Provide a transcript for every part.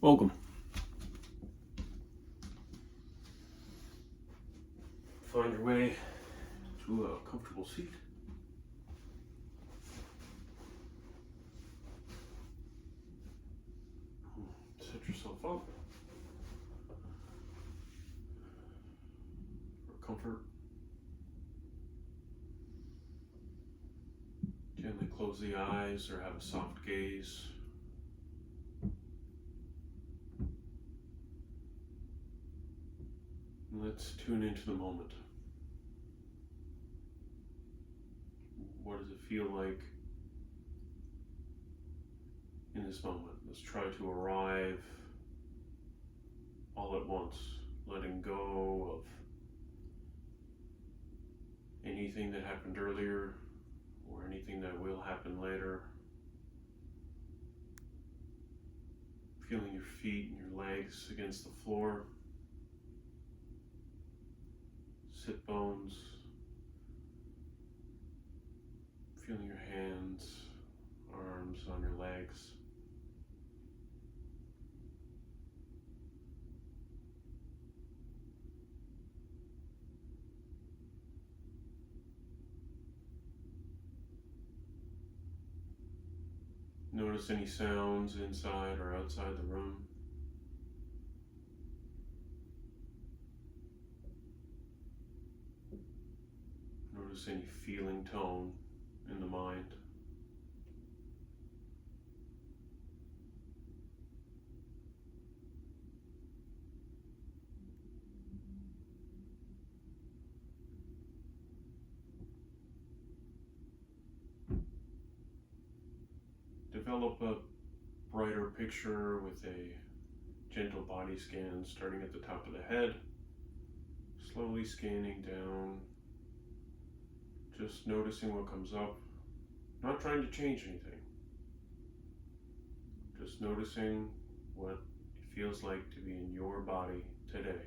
Welcome. Find your way to a comfortable seat. Set yourself up for comfort. Gently close the eyes or have a soft gaze. And let's tune into the moment. What does it feel like in this moment? Let's try to arrive all at once, letting go of anything that happened earlier or anything that will happen later. Feeling your feet and your legs against the floor. Sit bones. Feeling your hands, arms on your legs. Notice any sounds inside or outside the room. Notice any feeling tone in the mind. Develop a brighter picture with a gentle body scan starting at the top of the head, slowly scanning down, just noticing what comes up, not trying to change anything, just noticing what it feels like to be in your body today,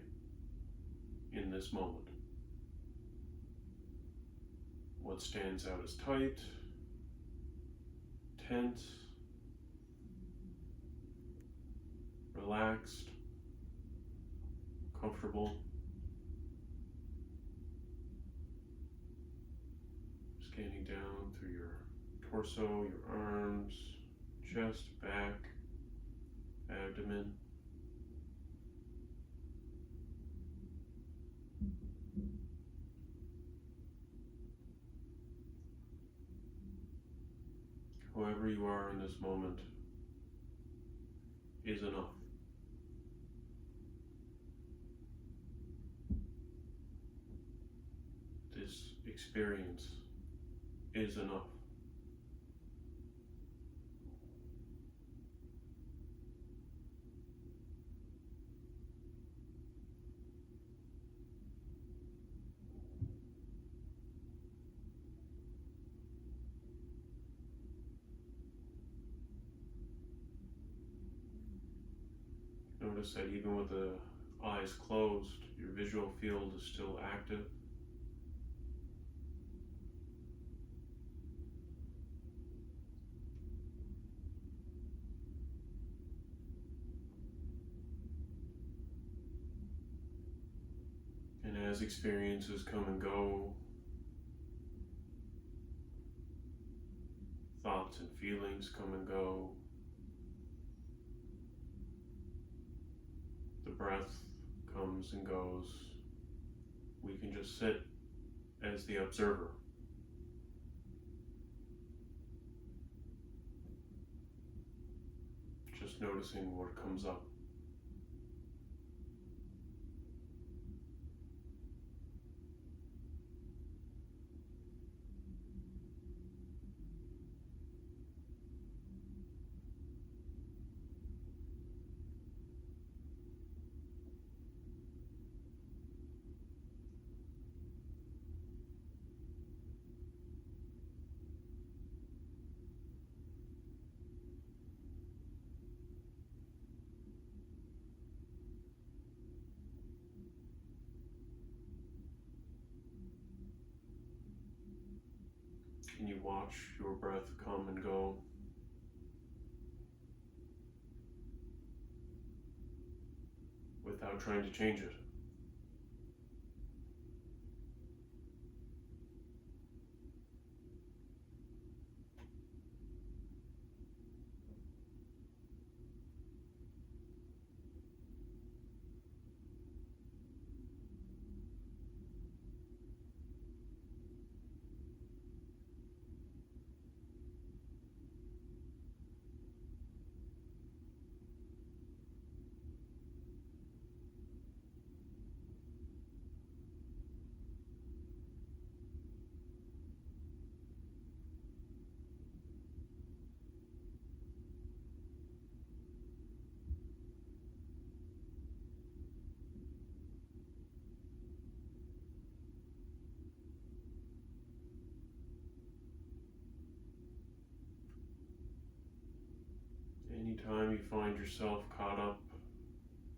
in this moment. What stands out as tight, tense, relaxed, comfortable. Scanning down through your torso, your arms, chest, back, abdomen. Whoever you are in this moment is enough. This experience is enough. Notice that even with the eyes closed, your visual field is still active. And as experiences come and go, thoughts and feelings come and go, the breath comes and goes, we can just sit as the observer. Just noticing what comes up. Can you watch your breath come and go? without trying to change it. Anytime you find yourself caught up,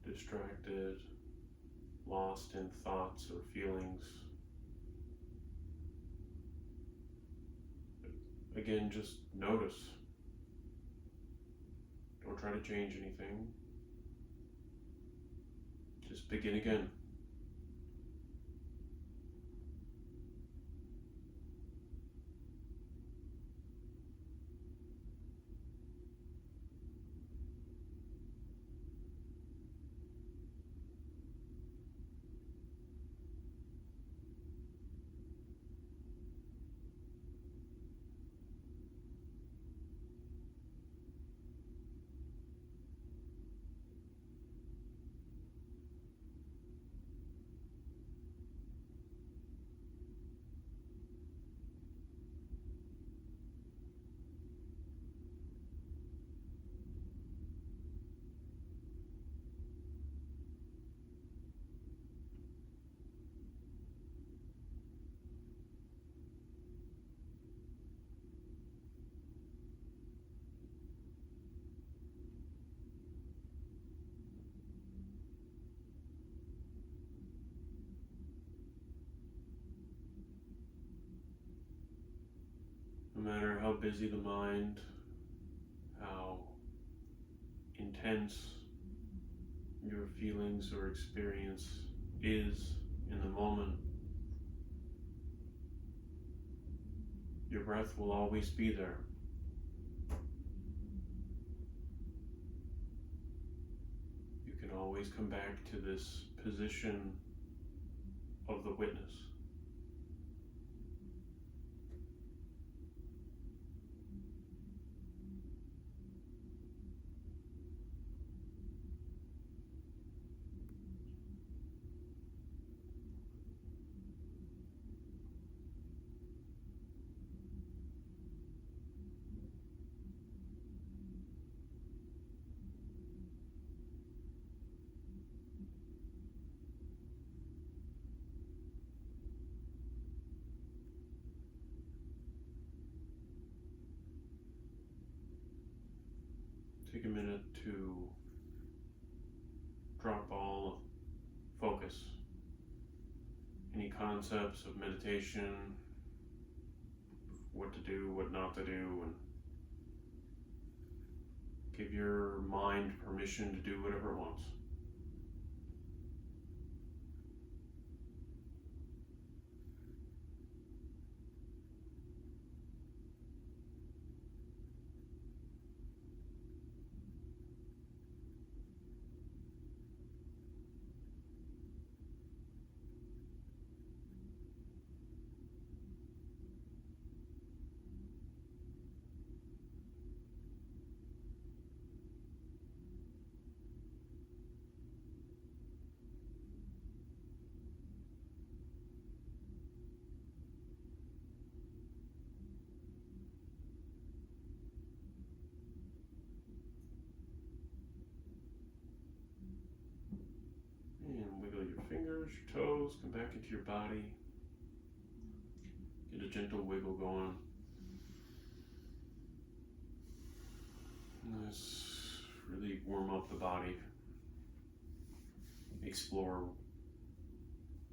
distracted, lost in thoughts or feelings, again, just notice. Don't try to change anything. Just begin again. No matter how busy the mind, how intense your feelings or experience is in the moment, your breath will always be there. You can always come back to this position of the witness. Take a minute to drop all focus, any concepts of meditation, what to do, what not to do, and give your mind permission to do whatever it wants. And wiggle your fingers, your toes, come back into your body. Get a gentle wiggle going. Let's really warm up the body. Explore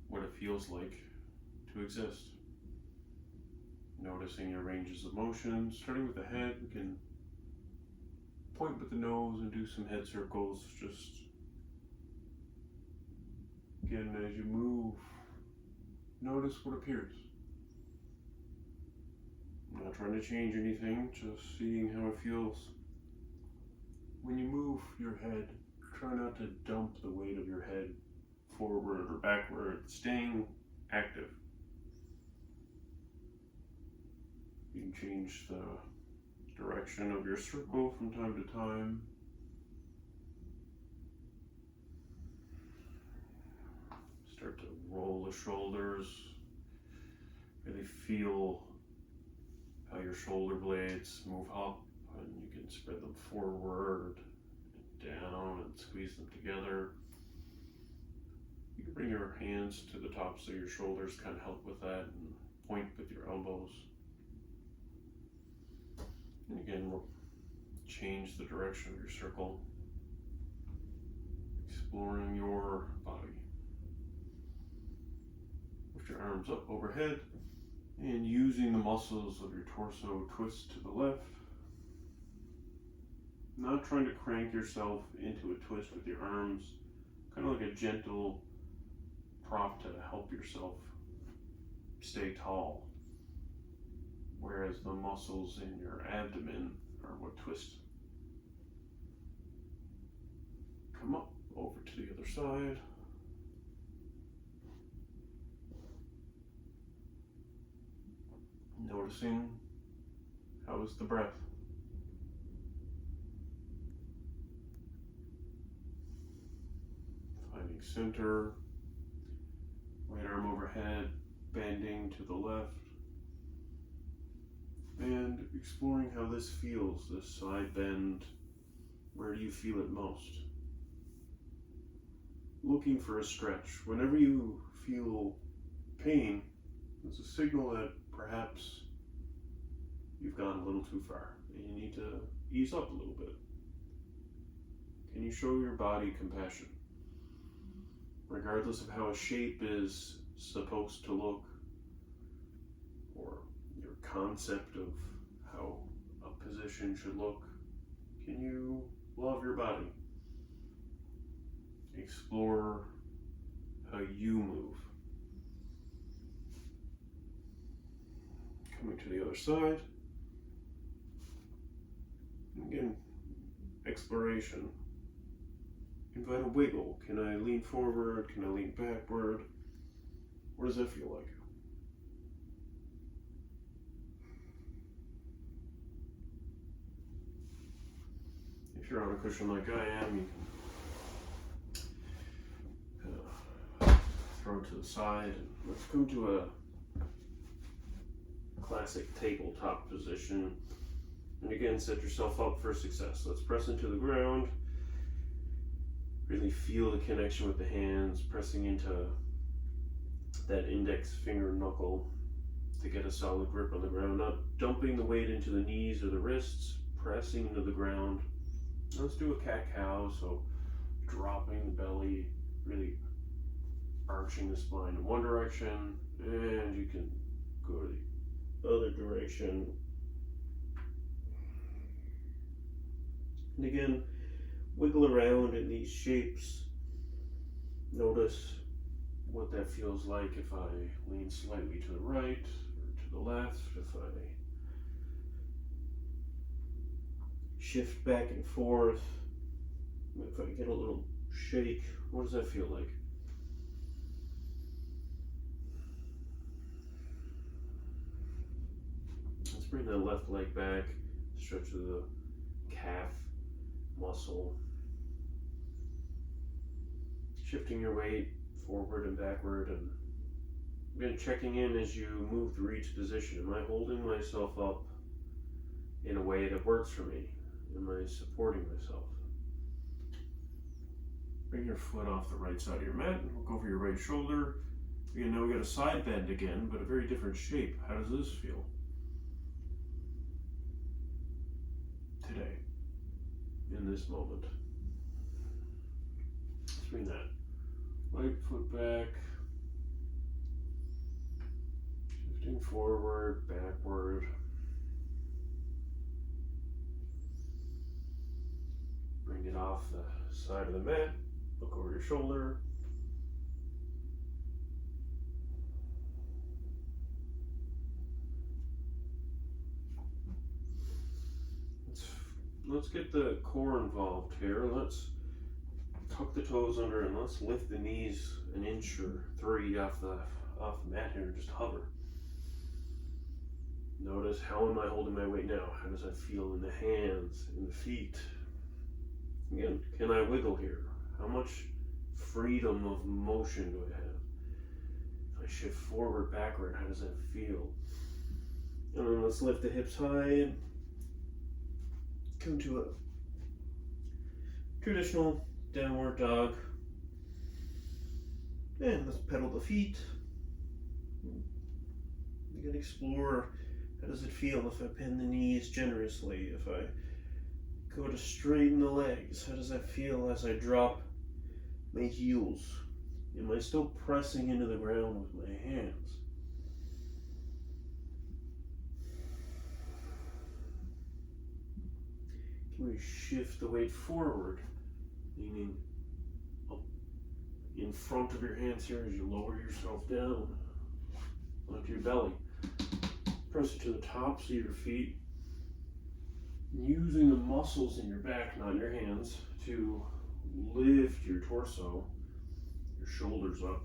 what it feels like to exist. Noticing your ranges of motion. Starting with the head, we can point with the nose and do some head circles, just Again, as you move, notice what appears. I'm not trying to change anything, just seeing how it feels. When you move your head, try not to dump the weight of your head forward or backward, staying active. You can change the direction of your circle from time to time. Start to roll the shoulders. Really feel how your shoulder blades move up, and you can spread them forward and down and squeeze them together. You can bring your hands to the tops of your shoulders, kind of help with that, and point with your elbows. And again, we'll change the direction of your circle, exploring your body. Lift your arms up overhead, and using the muscles of your torso, twist to the left. Not trying to crank yourself into a twist with your arms, kind of like a gentle prop to help yourself stay tall. Whereas the muscles in your abdomen are what twist. Come up over to the other side. Noticing how is the breath. Finding center, right arm overhead, bending to the left, and exploring how this feels, this side bend. Where do you feel it most? Looking for a stretch. Whenever you feel pain, it's a signal that perhaps you've gone a little too far and you need to ease up a little bit. Can you show your body compassion? Regardless of how a shape is supposed to look, or your concept of how a position should look, can you love your body? Explore how you move. Coming to the other side. Again, exploration. Invite a wiggle. Can I lean forward? Can I lean backward? What does that feel like? If you're on a cushion like I am, you can throw it to the side. And let's come to a classic tabletop position. And again, set yourself up for success. Let's press into the ground. Really feel the connection with the hands, pressing into that index finger knuckle to get a solid grip on the ground. Not dumping the weight into the knees or the wrists, pressing into the ground. Let's do a cat-cow, so dropping the belly, really arching the spine in one direction, and you can go to the other direction. And again, wiggle around in these shapes. Notice what that feels like if I lean slightly to the right or to the left, if I shift back and forth, if I get a little shake, what does that feel like? Let's bring that left leg back, stretch the calf muscle. Shifting your weight forward and backward, and again checking in as you move through each position. Am I holding myself up in a way that works for me? Am I supporting myself? Bring your foot off the right side of your mat and look over your right shoulder. Again, now we got a side bend again, but a very different shape. How does this feel today, in this moment? Let's bring that right foot back, shifting forward, backward. Bring it off the side of the mat, look over your shoulder. let's get the core involved here. Let's tuck the toes under and let's lift the knees an inch or 3 off the mat here and just hover. Notice, how am I holding my weight now? How does that feel in the hands, in the feet? Again, can I wiggle here? How much freedom of motion do I have? If I shift forward, backward, how does that feel? And then let's lift the hips high and come to a traditional downward dog. And let's pedal the feet. You can explore, how does it feel if I bend the knees generously? If I go to straighten the legs, how does that feel as I drop my heels? Am I still pressing into the ground with my hands? Can we shift the weight forward, meaning up in front of your hands here as you lower yourself down onto your belly? Press it to the tops of your feet, using the muscles in your back, not your hands, to lift your torso, your shoulders up,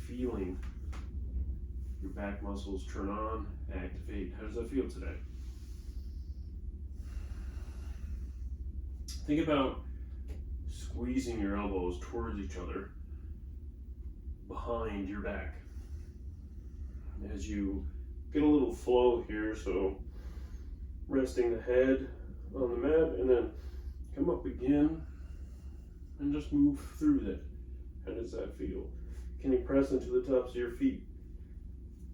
feeling your back muscles turn on, activate. How does that feel today? Think about squeezing your elbows towards each other behind your back as you get a little flow here. So resting the head on the mat and then come up again and just move through that. How does that feel? Can you press into the tops of your feet?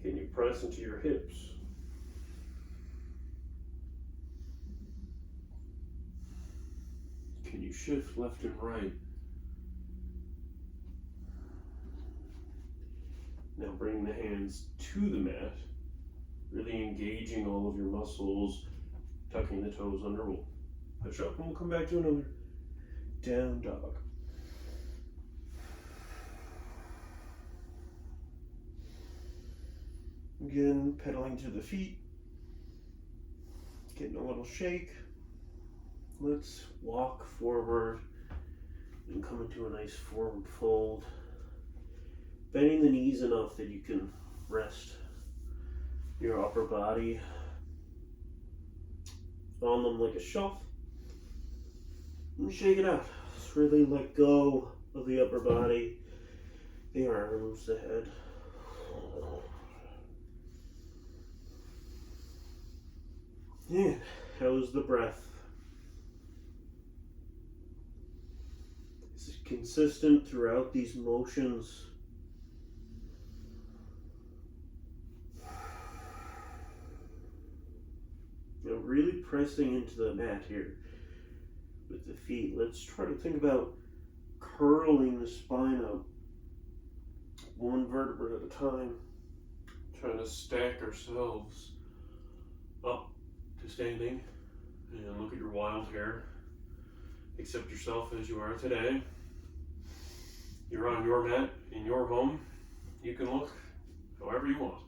Can you press into your hips? Can you shift left and right? Now bring the hands to the mat, really engaging all of your muscles, tucking the toes under. We'll push up and we'll come back to another down dog. Again, pedaling to the feet, getting a little shake. Let's walk forward and come into a nice forward fold. Bending the knees enough that you can rest your upper body on them like a shelf. And shake it out. Just really let go of the upper body, the arms, the head. Yeah, how's the breath? Is it consistent throughout these motions? Now really pressing into the mat here with the feet. Let's try to think about curling the spine up one vertebra at a time. Trying to stack ourselves up to standing and look at your wild hair. Accept yourself as you are today. You're on your mat in your home. You can look however you want.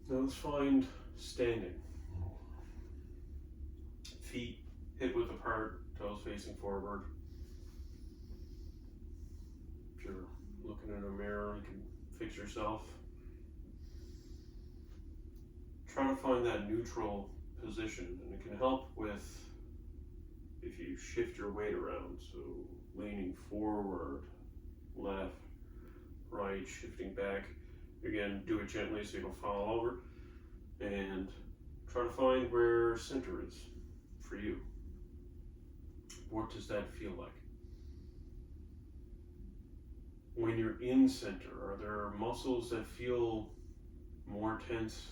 Now let's find standing. Feet hip width apart, toes facing forward. If you're looking in a mirror, you can fix yourself. Try to find that neutral position, and it can help with if you shift your weight around, so leaning forward, left, right, shifting back. Again, do it gently so you don't fall over, and try to find where center is for you. What does that feel like? When you're in center, are there muscles that feel more tense,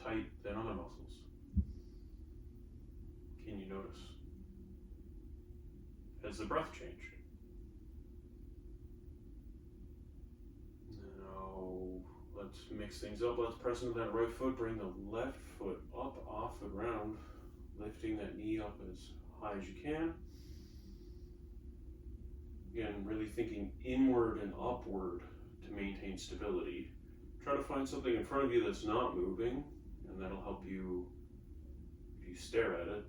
tight than other muscles? Can you notice? Has the breath changed? Now, let's mix things up. Let's press into that right foot. Bring the left foot up off the ground, lifting that knee up as high as you can. Again, really thinking inward and upward to maintain stability. Try to find something in front of you that's not moving, and that'll help you If you stare at it,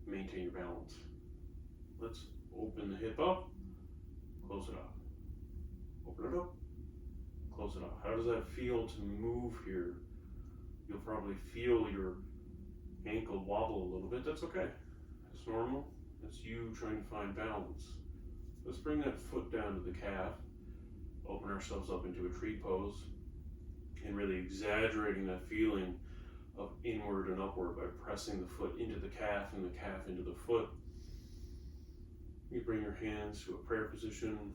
maintain your balance. Let's open the hip up, close it up. Open it up, close it up. How does that feel to move here? You'll probably feel your ankle wobble a little bit. That's okay. It's normal. It's you trying to find balance. Let's bring that foot down to the calf, open ourselves up into a tree pose, and really exaggerating that feeling of inward and upward by pressing the foot into the calf and the calf into the foot. You bring your hands to a prayer position,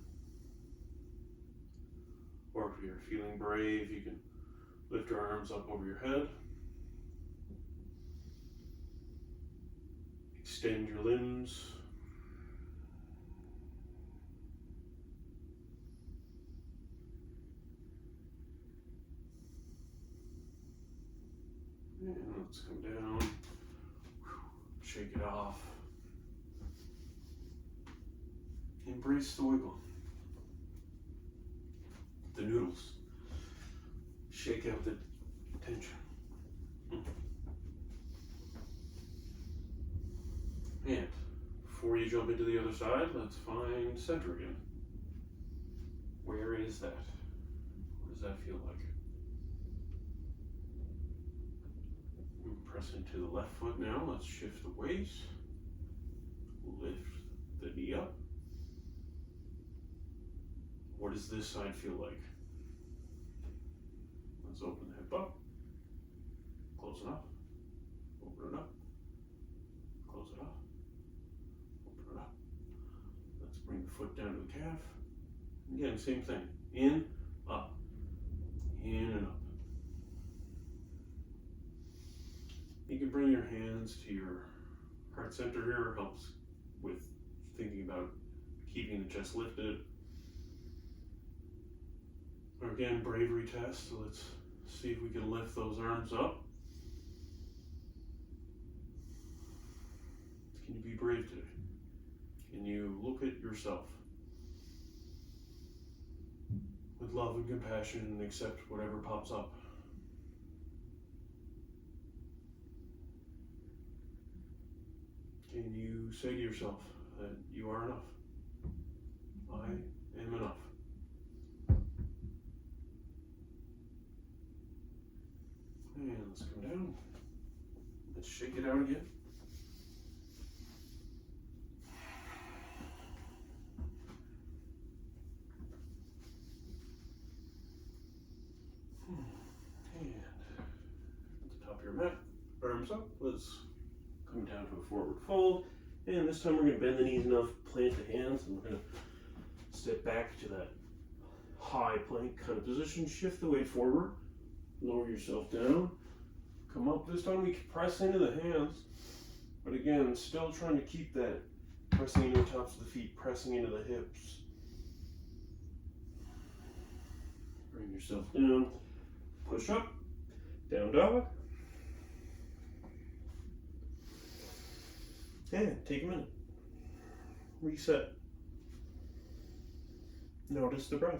or if you're feeling brave, you can lift your arms up over your head. Extend your limbs. And let's come down, shake it off. Embrace the wiggle. The noodles. Shake out the tension. And before you jump into the other side, let's find center again. Where is that? What does that feel like? Press into the left foot now. Let's shift the weight. Lift the knee up. What does this side feel like? Let's open the hip up. Close it up. Open it up. Close it up. Open it up. Let's bring the foot down to the calf. Again, same thing. In, up. In and up. You can bring your hands to your heart center here. It helps with thinking about keeping the chest lifted. Again, bravery test. So let's see if we can lift those arms up. Can you be brave today? Can you look at yourself with love and compassion and accept whatever pops up? Can you say to yourself that you are enough? I am enough. And let's come down. Let's shake it out again. And at the top of your mat, arms up. Let's come down to a forward fold. And this time we're going to bend the knees enough, plant the hands, and we're going to step back to that high plank kind of position. Shift the weight forward. Lower yourself down. Come up. This time we can press into the hands. But again, still trying to keep that pressing into the tops of the feet, pressing into the hips. Bring yourself down. Push up. Down dog. And take a minute. Reset. Notice the breath.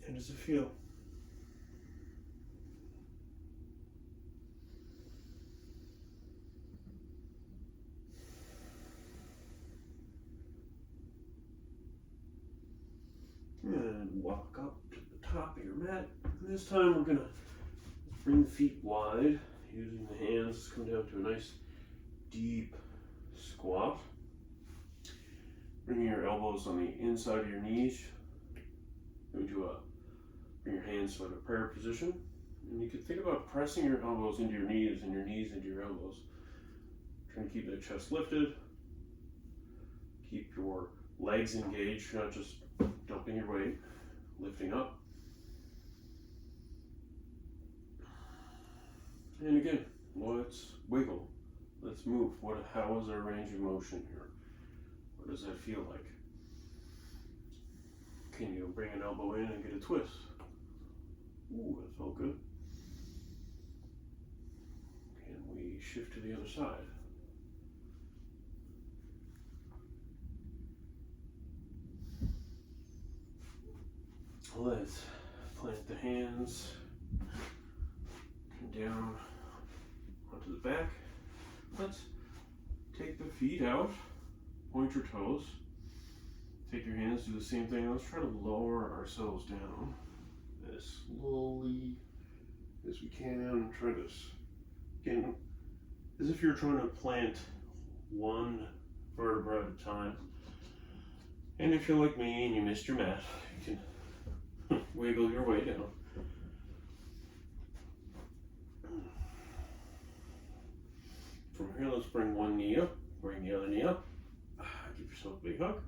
How does it feel? And walk up to the top of your mat. This time we're going to bring the feet wide, using the hands. Come down to a nice deep squat. Bring your elbows on the inside of your knees. Bring your hands to a prayer position. And you can think about pressing your elbows into your knees and your knees into your elbows. Trying to keep the chest lifted. Keep your legs engaged, not just dumping your weight, lifting up. And again, let's wiggle. Let's move. How is our range of motion here? What does that feel like? Can you bring an elbow in and get a twist? Ooh, that felt good. Can we shift to the other side? Let's plant the hands down onto the back. Let's take the feet out, point your toes. Take your hands, do the same thing. Let's try to lower ourselves down as slowly as we can. Try to, again, as if you're trying to plant one vertebra at a time. And if you're like me and you missed your mat, you can wiggle your way down. From here, let's bring one knee up, bring the other knee up. Give yourself a big hug.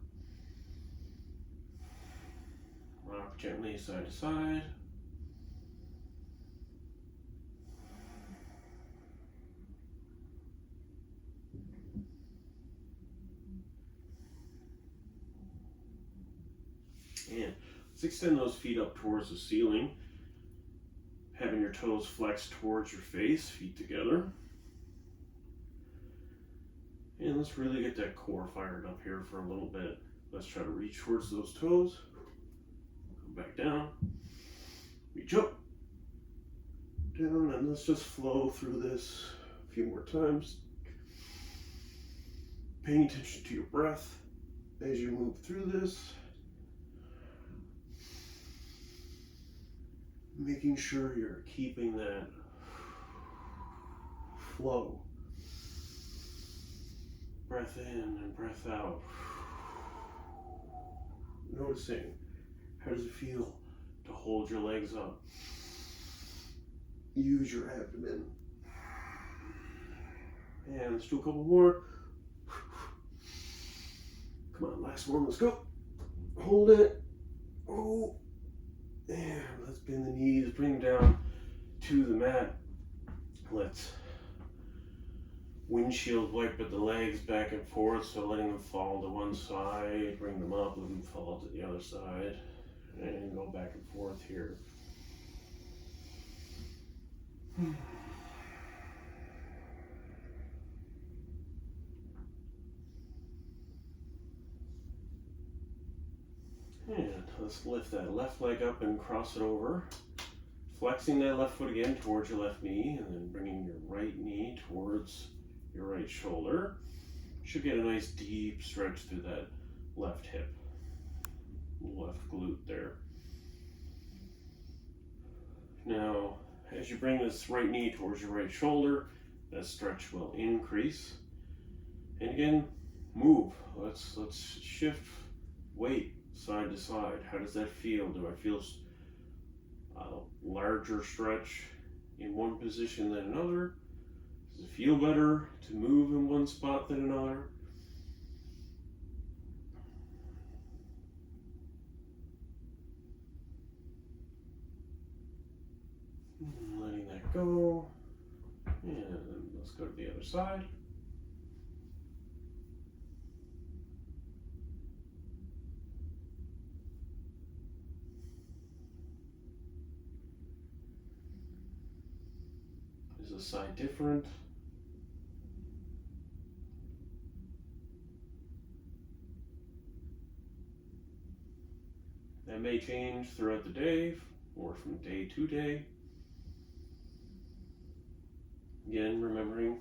Rock gently side to side. And let's extend those feet up towards the ceiling, having your toes flexed towards your face, feet together. And let's really get that core fired up here for a little bit. Let's try to reach towards those toes. Come back down. Reach up. Down, and let's just flow through this a few more times. Paying attention to your breath as you move through this. Making sure you're keeping that flow. Breath in and breath out. Noticing, how does it feel to hold your legs up? Use your abdomen. And let's do a couple more. Come on, last one, let's go. Hold it. Oh. And let's bend the knees, bring them down to the mat. Let's windshield wipe at the legs back and forth, so letting them fall to one side, bring them up, let them fall to the other side, and go back and forth here. And let's lift that left leg up and cross it over. Flexing that left foot again towards your left knee, and then bringing your right knee towards your right shoulder. Should get a nice deep stretch through that left hip, left glute there. Now, as you bring this right knee towards your right shoulder, that stretch will increase. And again, move. Let's shift weight side to side. How does that feel? Do I feel a larger stretch in one position than another? Does it feel better to move in one spot than another? Letting that go. And let's go to the other side. Is this side different? That may change throughout the day or from day to day. Again, remembering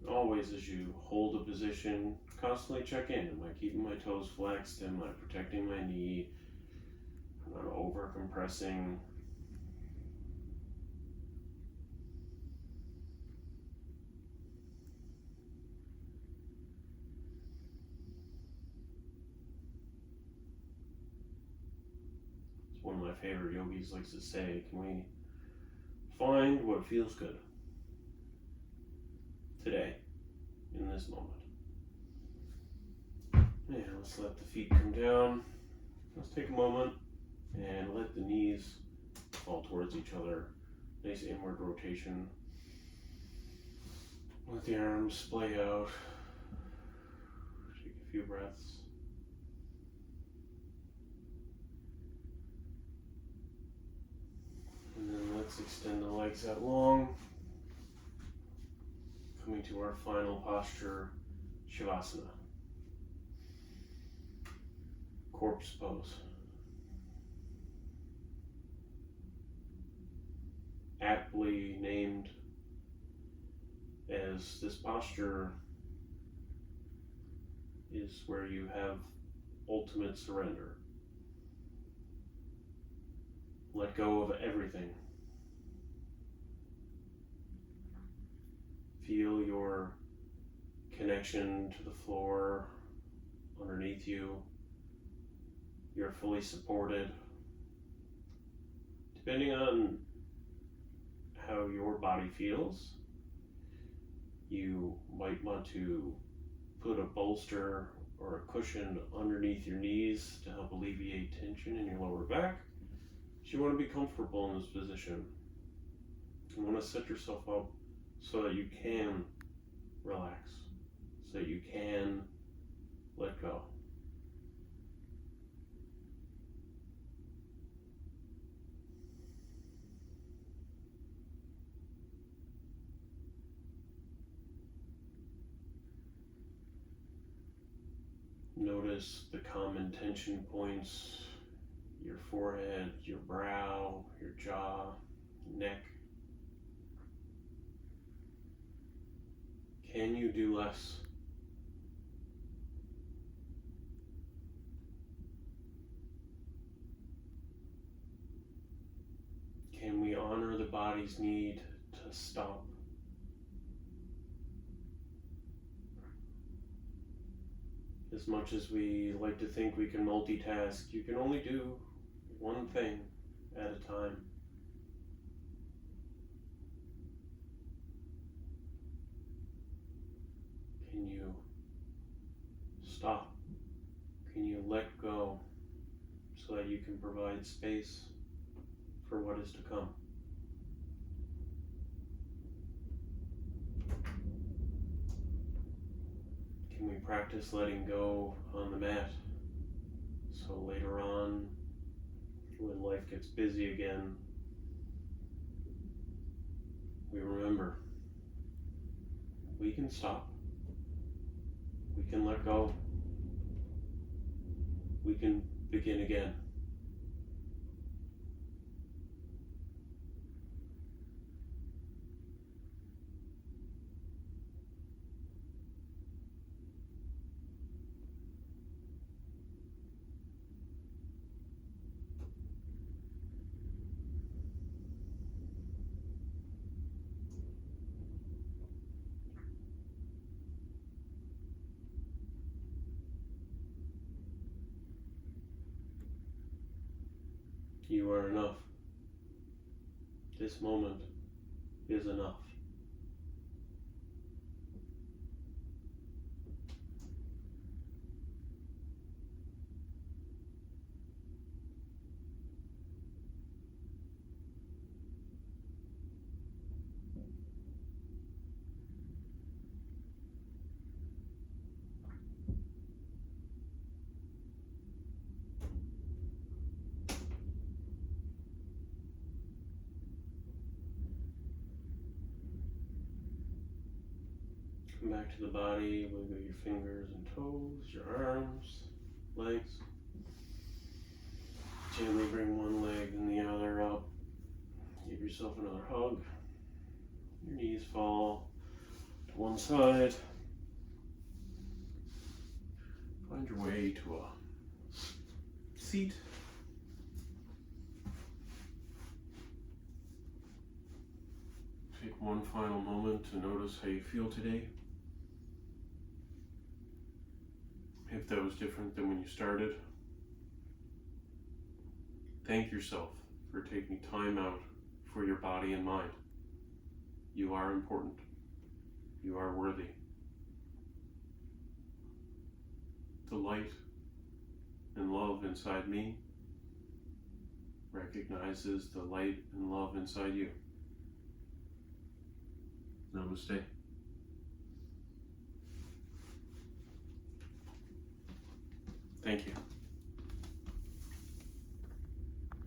always as you hold a position, constantly check in. Am I keeping my toes flexed? Am I protecting my knee? Am I over compressing? One of my favorite yogis likes to say, can we find what feels good today, in this moment? And let's let the feet come down. Let's take a moment and let the knees fall towards each other. Nice inward rotation. Let the arms splay out. Take a few breaths. And then let's extend the legs out long. Coming to our final posture, Shavasana. Corpse pose. aptly named as this posture is where you have ultimate surrender. Let go of everything. Feel your connection to the floor underneath you. You're fully supported. Depending on how your body feels, you might want to put a bolster or a cushion underneath your knees to help alleviate tension in your lower back. So you want to be comfortable in this position. You want to set yourself up so that you can relax, so that you can let go. Notice the common tension points, your forehead, your brow, your jaw, neck. Can you do less? Can we honor the body's need to stop? As much as we like to think we can multitask, you can only do one thing at a time. Can you stop? Can you let go so that you can provide space for what is to come? Can we practice letting go on the mat so later on, when life gets busy again, we remember we can stop, we can let go, we can begin again. You are enough. This moment is enough. Come back to the body, wiggle your fingers and toes, your arms, legs. Gently bring one leg and the other up. Give yourself another hug. Your knees fall to one side. Find your way to a seat. Take one final moment to notice how you feel today. If that was different than when you started, thank yourself for taking time out for your body and mind. You are important. You are worthy. The light and love inside me recognizes the light and love inside you. Namaste. Thank you.